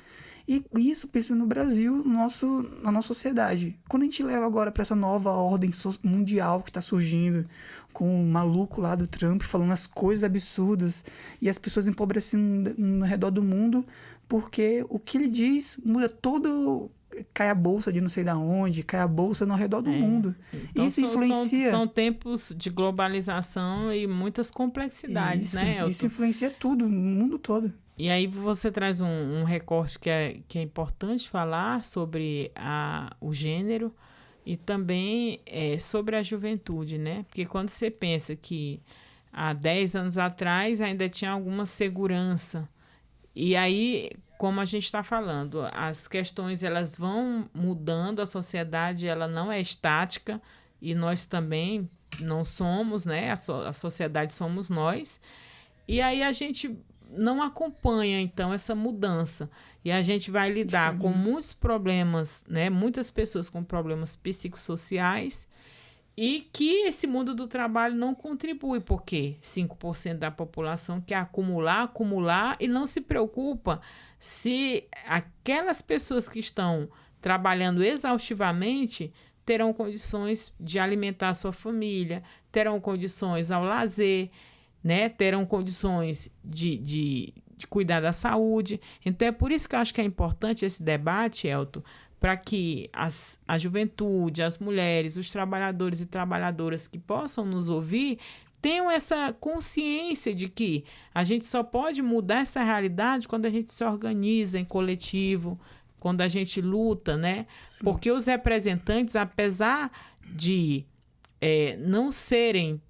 S2: E isso, pensa no Brasil, na nossa sociedade. Quando a gente leva agora para essa nova ordem mundial que está surgindo, com o maluco lá do Trump falando as coisas absurdas e as pessoas empobrecendo no redor do mundo, porque o que ele diz muda todo... Cai a bolsa de não sei de onde, cai a bolsa no redor do mundo.
S1: Então, isso influencia... São tempos de globalização e muitas complexidades, né, Elton?
S2: Isso influencia tudo, o mundo todo.
S1: E aí você traz um recorte que é importante falar sobre o gênero e também sobre a juventude, né? Porque quando você pensa que há 10 anos atrás ainda tinha alguma segurança, e aí, como a gente está falando, as questões elas vão mudando, a sociedade ela não é estática e nós também não somos, né? A sociedade somos nós. E aí a gente... não acompanha, então, essa mudança. E a gente vai lidar com muitos problemas, né? Muitas pessoas com problemas psicossociais e que esse mundo do trabalho não contribui, porque 5% da população quer acumular e não se preocupa se aquelas pessoas que estão trabalhando exaustivamente terão condições de alimentar a sua família, terão condições ao lazer, né, terão condições de cuidar da saúde. Então, é por isso que eu acho que é importante esse debate, Elton, para que a juventude, as mulheres, os trabalhadores e trabalhadoras que possam nos ouvir tenham essa consciência de que a gente só pode mudar essa realidade quando a gente se organiza em coletivo, quando a gente luta, né? Sim. Porque os representantes, apesar de não serem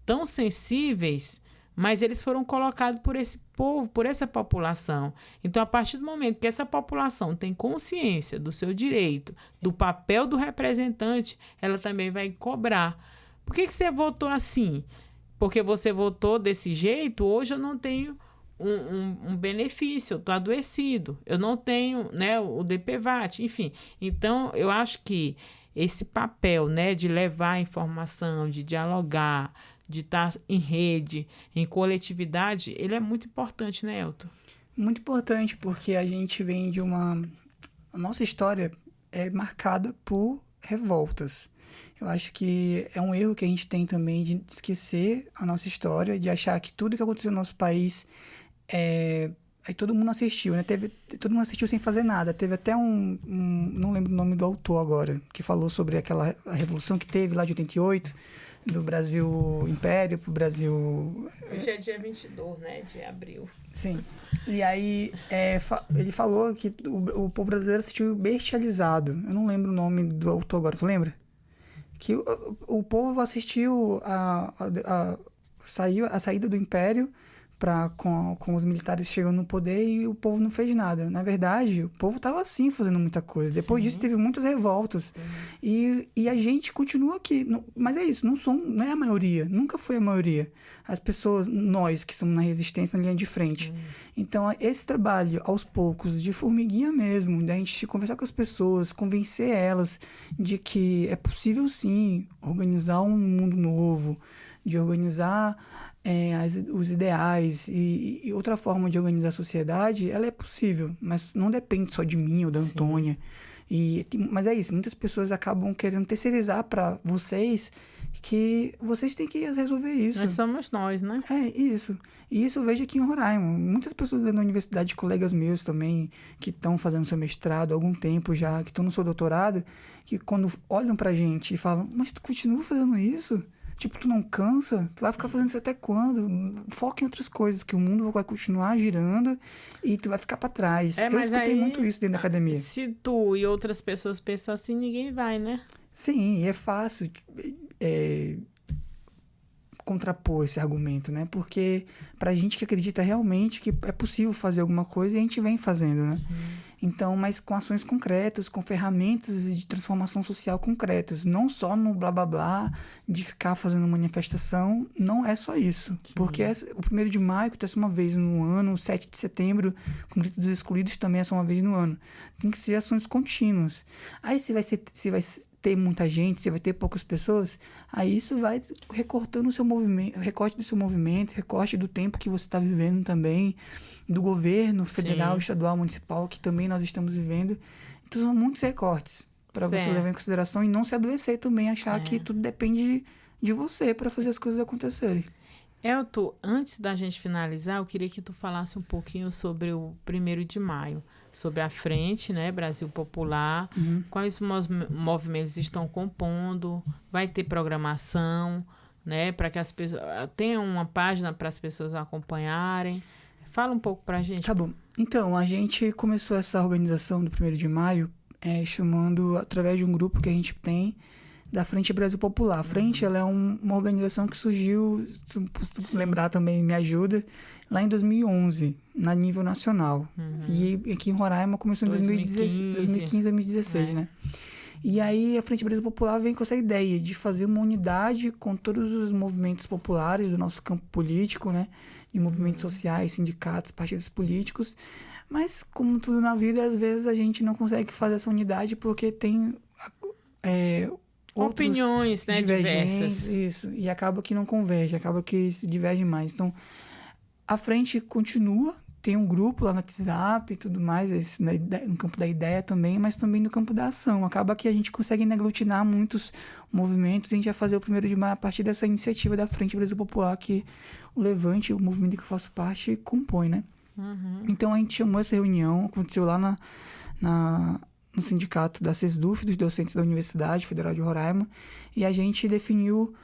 S1: tão sensíveis, mas eles foram colocados por esse povo, por essa população. Então, a partir do momento que essa população tem consciência do seu direito, do papel do representante, ela também vai cobrar. Por que você votou assim? Porque você votou desse jeito, hoje eu não tenho um benefício, eu estou adoecido, eu não tenho, né, o DPVAT, enfim. Então, eu acho que esse papel, né, de levar a informação, de dialogar, de estar em rede, em coletividade, ele é muito importante, né, Elton?
S2: Muito importante, porque a gente vem de uma... A nossa história é marcada por revoltas. Eu acho que é um erro que a gente tem também de esquecer a nossa história, de achar que tudo que aconteceu no nosso país aí todo mundo assistiu, né? Todo mundo assistiu sem fazer nada. Teve até não lembro o nome do autor agora, que falou sobre aquela revolução que teve lá de 88, do Brasil Império pro Brasil...
S1: Hoje é dia 22, né? De abril.
S2: Sim. E aí ele falou que o povo brasileiro assistiu bestializado. Eu não lembro o nome do autor agora, tu lembra? Que o povo assistiu a saída do Império com os militares chegando no poder e o povo não fez nada. Na verdade, o povo estava sim fazendo muita coisa. Depois disso, teve muitas revoltas. E a gente continua aqui. Mas é isso, não é a maioria. Nunca foi a maioria. As pessoas, nós que somos na resistência, na linha de frente. Então, esse trabalho, aos poucos, de formiguinha mesmo, da gente conversar com as pessoas, convencer elas de que é possível sim organizar um mundo novo, de organizar os ideais e outra forma de organizar a sociedade, ela é possível, mas não depende só de mim ou da Antônia. Mas é isso, muitas pessoas acabam querendo terceirizar para vocês que vocês têm que resolver isso.
S1: Nós somos nós, né?
S2: É, isso. E isso eu vejo aqui em Roraima. Muitas pessoas da universidade, colegas meus também, que estão fazendo seu mestrado há algum tempo já, que estão no seu doutorado, que quando olham pra gente e falam, mas tu continua fazendo isso? Tipo, tu não cansa? Tu vai ficar fazendo isso até quando? Foca em outras coisas, que o mundo vai continuar girando e tu vai ficar pra trás. Eu escutei muito isso dentro da academia.
S1: Se tu e outras pessoas pensam assim, ninguém vai, né?
S2: Sim, e é fácil contrapor esse argumento, né? Porque pra gente que acredita realmente que é possível fazer alguma coisa, e a gente vem fazendo, né? Sim. Então, mas com ações concretas, com ferramentas de transformação social concretas, não só no blá blá blá de ficar fazendo manifestação, não é só isso. Sim. Porque o 1º de maio acontece uma vez no ano, o 7 de setembro, com o Grito dos Excluídos também é só uma vez no ano. Tem que ser ações contínuas. Aí se vai ter muita gente, se vai ter poucas pessoas, aí isso vai recortando o seu movimento, recorte do seu movimento, recorte do tempo que você está vivendo também, do governo federal, Sim. estadual, municipal, que também nós estamos vivendo. Então são muitos recortes para você levar em consideração e não se adoecer também, achar que tudo depende de você para fazer as coisas acontecerem.
S1: Elton, antes da gente finalizar, eu queria que tu falasse um pouquinho sobre o 1º de maio, sobre a frente, né, Brasil Popular, quais movimentos estão compondo, vai ter programação, né, para que as pessoas tenham uma página para as pessoas acompanharem. Fala um pouco pra gente.
S2: Tá bom. Então, a gente começou essa organização do 1º de maio chamando, através de um grupo que a gente tem, da Frente Brasil Popular. A Frente ela é uma organização que surgiu, se tu lembrar também, me ajuda, lá em 2011, na nível nacional. E aqui em Roraima começou em 2015, 2016, né? E aí a Frente Brasil Popular vem com essa ideia de fazer uma unidade com todos os movimentos populares do nosso campo político, né? De movimentos sociais, sindicatos, partidos políticos. Mas, como tudo na vida, às vezes a gente não consegue fazer essa unidade porque tem
S1: opiniões, né, diversas.
S2: Isso, e acaba que não converge, acaba que se diverge mais. Então, a Frente continua, tem um grupo lá no WhatsApp e tudo mais, no campo da ideia também, mas também no campo da ação. Acaba que a gente consegue aglutinar muitos movimentos, e a gente vai fazer o 1º de maio a partir dessa iniciativa da Frente Brasil Popular, que o Levante, o movimento que eu faço parte, compõe, né? Então, a gente chamou essa reunião, aconteceu lá no sindicato da CESDUF, dos docentes da Universidade Federal de Roraima, e a gente definiu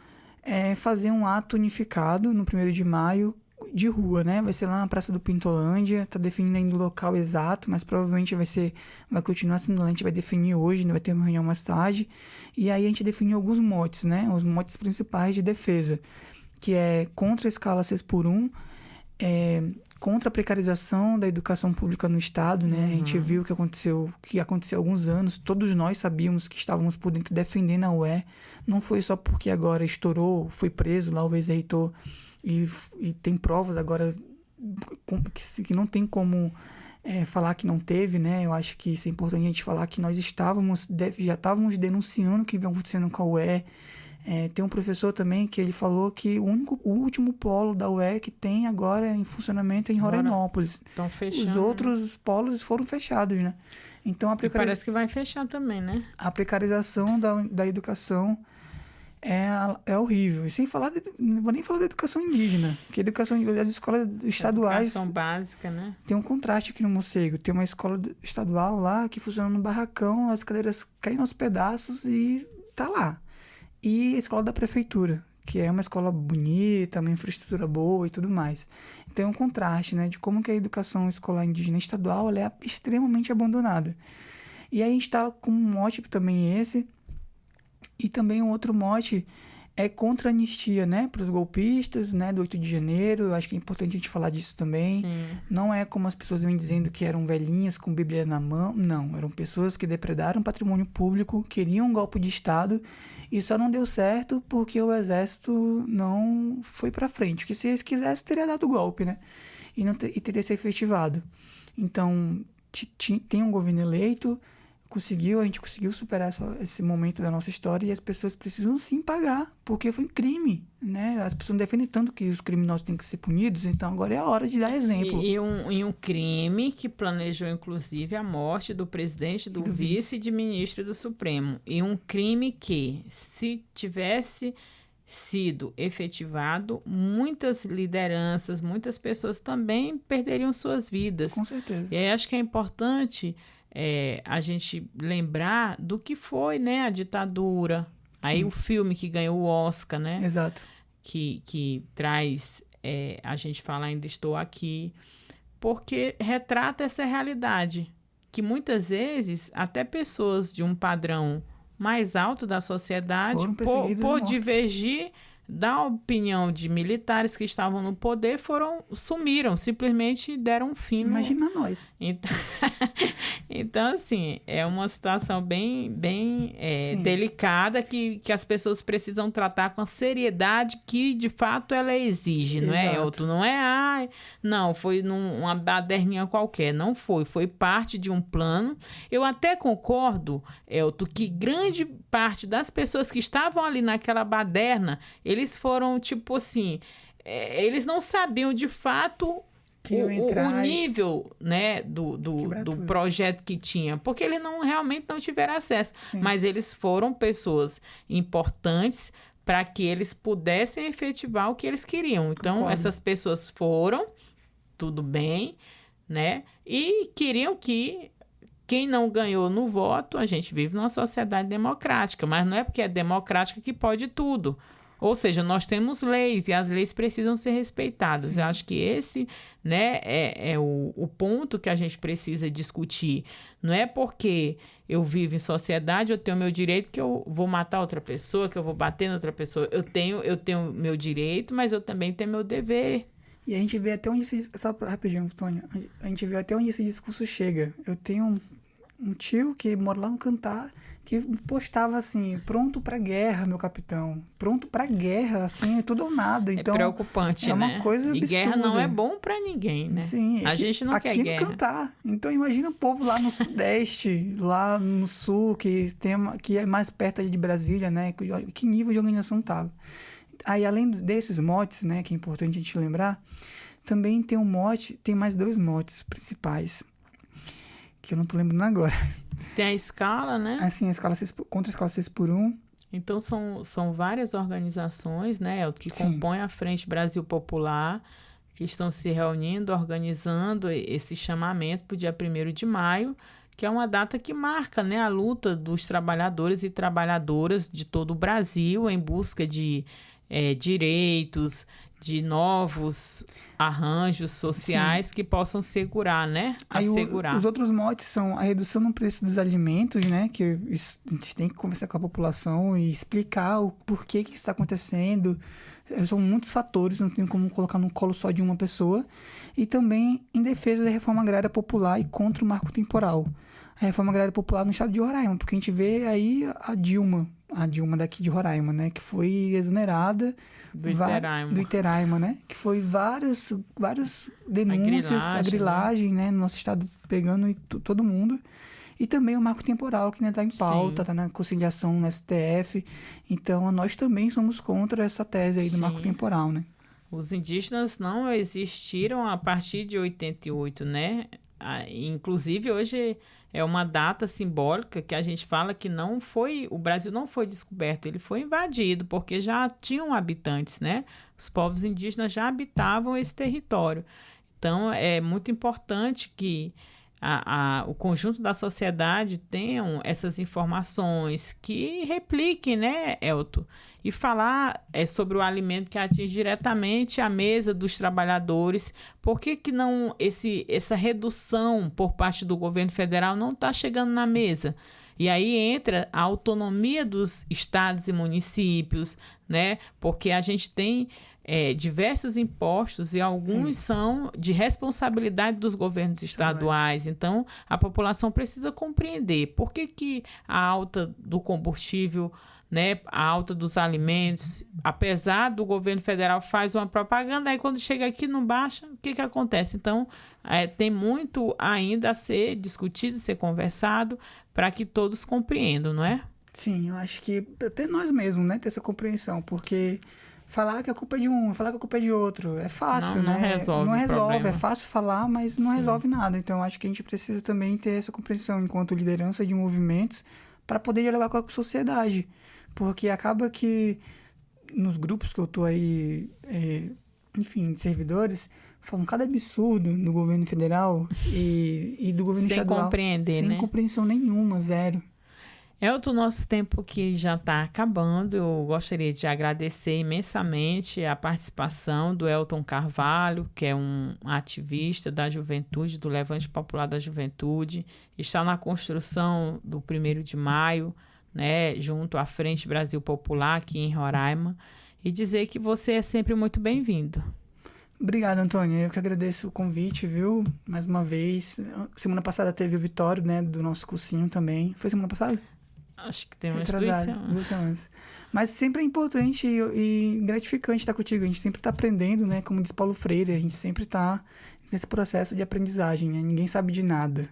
S2: fazer um ato unificado no 1º de maio de rua, né? Vai ser lá na Praça do Pintolândia, tá definindo ainda o local exato, mas provavelmente vai continuar sendo lá, a gente vai definir hoje, vai ter uma reunião mais tarde, e aí a gente definiu alguns motes, né? Os motes principais de defesa, que é contra a escala 6x1, contra a precarização da educação pública no Estado, né? A gente viu que aconteceu há alguns anos, todos nós sabíamos que estávamos por dentro defendendo a UE, não foi só porque agora estourou, foi preso lá o ex-reitor e tem provas agora que não tem como falar que não teve, né? Eu acho que isso é importante a gente falar que nós já estávamos denunciando o que vem acontecendo com a UE. Tem um professor também que ele falou que o último polo da UE que tem agora em funcionamento é em Roraimópolis.
S1: Estão fechando.
S2: Os outros polos foram fechados, né? Então,
S1: parece que vai fechar também, né?
S2: A precarização da educação é horrível. E sem falar, não vou nem falar da educação indígena, porque as escolas estaduais...
S1: Educação básica, né?
S2: Tem um contraste aqui no Mocego. Tem uma escola estadual lá que funciona no barracão, as cadeiras caem aos pedaços e tá lá. E a escola da prefeitura, que é uma escola bonita, uma infraestrutura boa e tudo mais. Então é um contraste, né, de como que a educação escolar indígena estadual ela é extremamente abandonada. E aí a gente está com um mote também esse, e também um outro mote é contra a anistia, né, para os golpistas, né, do 8 de janeiro. Eu acho que é importante a gente falar disso também.
S1: Sim.
S2: Não é como as pessoas vêm dizendo que eram velhinhas com Bíblia na mão. Não, eram pessoas que depredaram patrimônio público, queriam um golpe de Estado e só não deu certo porque o exército não foi para frente. Porque se eles quisessem, teria dado o golpe, né, e teria se efetivado. Então, tem um governo eleito, a gente conseguiu superar esse momento da nossa história e as pessoas precisam sim pagar, porque foi um crime, né? As pessoas defendem tanto que os criminosos têm que ser punidos, então agora é a hora de dar exemplo.
S1: E um crime que planejou, inclusive, a morte do presidente, do vice e de ministro do Supremo. E um crime que, se tivesse sido efetivado, muitas lideranças, muitas pessoas também perderiam suas vidas.
S2: Com certeza.
S1: E aí acho que é importante... a gente lembrar do que foi, né, a ditadura. Sim. Aí o filme que ganhou o Oscar, né?
S2: Exato.
S1: Que traz a gente fala Ainda Estou Aqui, porque retrata essa realidade, que muitas vezes até pessoas de um padrão mais alto da sociedade, por divergir da opinião de militares que estavam no poder, sumiram, simplesmente deram um fim.
S2: Imagina nós.
S1: Então, assim, é uma situação bem delicada que as pessoas precisam tratar com a seriedade que, de fato, ela exige. Exato. Não é, Elton? Não é, não, foi uma baderninha qualquer. Não foi parte de um plano. Eu até concordo, Elton, que grande parte das pessoas que estavam ali naquela baderna, eles foram, tipo assim, eles não sabiam, de fato... O nível, né, do projeto que tinha, porque eles realmente não tiveram acesso. Sim. Mas eles foram pessoas importantes para que eles pudessem efetivar o que eles queriam. Então, Concordo. Essas pessoas foram, tudo bem, né, e queriam que quem não ganhou no voto, a gente vive numa sociedade democrática, mas não é porque é democrática que pode tudo. Ou seja, nós temos leis e as leis precisam ser respeitadas. Sim. Eu acho que esse, né, é o ponto que a gente precisa discutir. Não é porque eu vivo em sociedade, eu tenho meu direito, que eu vou matar outra pessoa, que eu vou bater na outra pessoa. Eu tenho meu direito, mas eu também tenho meu dever.
S2: E a gente vê até onde só rapidinho, Tônia, a gente vê até onde esse discurso chega. Eu tenho um tio que mora lá no Cantar, que postava assim, pronto pra guerra, meu capitão. Pronto pra guerra, assim, tudo ou nada. Então,
S1: é preocupante, né?
S2: É uma coisa absurda.
S1: E guerra não é bom pra ninguém, né?
S2: Sim.
S1: A gente não quer guerra.
S2: Aqui no Cantar. Então, imagina o povo lá no Sudeste, lá no Sul, que é mais perto ali de Brasília, né? Que nível de organização tava. Aí, além desses motes, né, que é importante a gente lembrar, também tem tem mais 2 motes principais, que eu não tô lembrando agora.
S1: Tem a escala, né?
S2: Assim, contra a escala 6x1.
S1: Então, são várias organizações, né, que compõem a Frente Brasil Popular, que estão se reunindo, organizando esse chamamento para o dia 1º de maio, que é uma data que marca, né, a luta dos trabalhadores e trabalhadoras de todo o Brasil em busca de direitos, de novos arranjos sociais que possam segurar, né? Assegurar.
S2: Os outros motes são a redução no preço dos alimentos, né? Que a gente tem que conversar com a população e explicar o porquê que está acontecendo. São muitos fatores, não tem como colocar no colo só de uma pessoa. E também em defesa da reforma agrária popular e contra o marco temporal. A reforma agrária popular no estado de Roraima, porque a gente vê aí a Dilma daqui de Roraima, né? Que foi exonerada
S1: do Iteraima,
S2: né? Que foi várias denúncias, a grilagem, né? No nosso estado pegando todo mundo. E também o marco temporal, que ainda está em pauta, está na conciliação no STF. Então, nós também somos contra essa tese aí do marco temporal, né?
S1: Os indígenas não existiram a partir de 88, né? Inclusive, hoje é uma data simbólica que a gente fala que o Brasil não foi descoberto, ele foi invadido, porque já tinham habitantes, né? Os povos indígenas já habitavam esse território. Então, é muito importante que o conjunto da sociedade tenham essas informações, que repliquem, né, Elton? E falar sobre o alimento que atinge diretamente a mesa dos trabalhadores. Por que não essa redução por parte do governo federal não está chegando na mesa? E aí entra a autonomia dos estados e municípios, né? Porque a gente tem diversos impostos e alguns são de responsabilidade dos governos estaduais. Então, a população precisa compreender por que a alta do combustível, né, a alta dos alimentos, apesar do governo federal faz uma propaganda, aí quando chega aqui não baixa, o que acontece? Então, tem muito ainda a ser discutido, ser conversado, para que todos compreendam, não é?
S2: Sim, eu acho que até nós mesmos, né, ter essa compreensão, porque falar que a culpa é de um, falar que a culpa é de outro, é fácil,
S1: né? Não resolve,
S2: é fácil falar, mas não resolve nada. Então, acho que a gente precisa também ter essa compreensão enquanto liderança de movimentos para poder dialogar com a sociedade. Porque acaba que nos grupos que eu tô aí, enfim, de servidores, falam cada absurdo do governo federal e do governo estadual.
S1: Sem compreender,
S2: sem compreensão nenhuma, zero.
S1: O nosso tempo que já está acabando, eu gostaria de agradecer imensamente a participação do Elton Carvalho, que é um ativista da juventude, do Levante Popular da Juventude, está na construção do 1º de maio, né, junto à Frente Brasil Popular aqui em Roraima, e dizer que você é sempre muito bem-vindo.
S2: Obrigado, Antônia. Eu que agradeço o convite, viu? Mais uma vez. Semana passada teve o Vitório, né, do nosso cursinho também. Foi semana passada?
S1: Acho que tem umas
S2: 2 semanas. Mas sempre é importante e gratificante estar contigo. A gente sempre está aprendendo, né? Como diz Paulo Freire, a gente sempre está nesse processo de aprendizagem, né? Ninguém sabe de nada.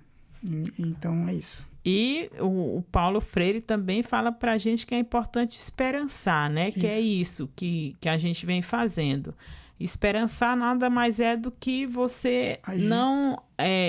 S2: Então, é isso.
S1: E o Paulo Freire também fala pra gente que é importante esperançar, né? Isso. Que é isso que a gente vem fazendo. Esperançar nada mais é do que você não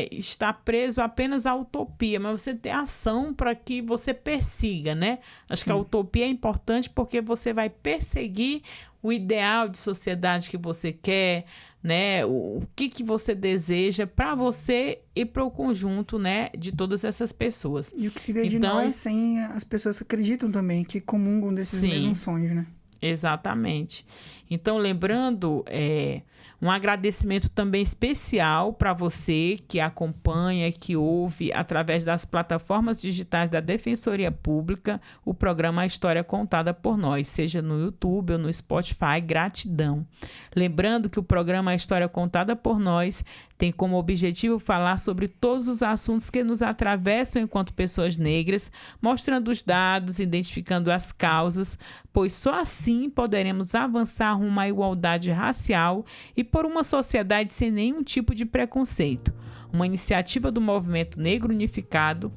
S1: estar preso apenas à utopia, mas você ter ação para que você persiga, né? Acho que a utopia é importante porque você vai perseguir o ideal de sociedade que você quer, né? O que você deseja para você e para o conjunto, né, de todas essas pessoas.
S2: E o que se vê de nós sem as pessoas que acreditam também, que comungam desses mesmos sonhos, né?
S1: Exatamente. Então, lembrando, um agradecimento também especial para você que acompanha, que ouve através das plataformas digitais da Defensoria Pública o programa A História Contada por Nós, seja no YouTube ou no Spotify. Gratidão. Lembrando que o programa A História Contada por Nós tem como objetivo falar sobre todos os assuntos que nos atravessam enquanto pessoas negras, mostrando os dados, identificando as causas, pois só assim poderemos avançar rumo à igualdade racial e por uma sociedade sem nenhum tipo de preconceito. Uma iniciativa do Movimento Negro Unificado,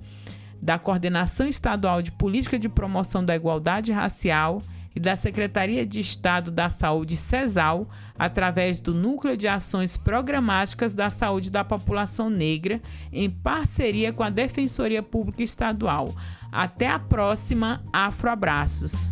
S1: da Coordenação Estadual de Política de Promoção da Igualdade Racial e da Secretaria de Estado da Saúde, CESAL, através do Núcleo de Ações Programáticas da Saúde da População Negra, em parceria com a Defensoria Pública Estadual. Até a próxima. Afroabraços.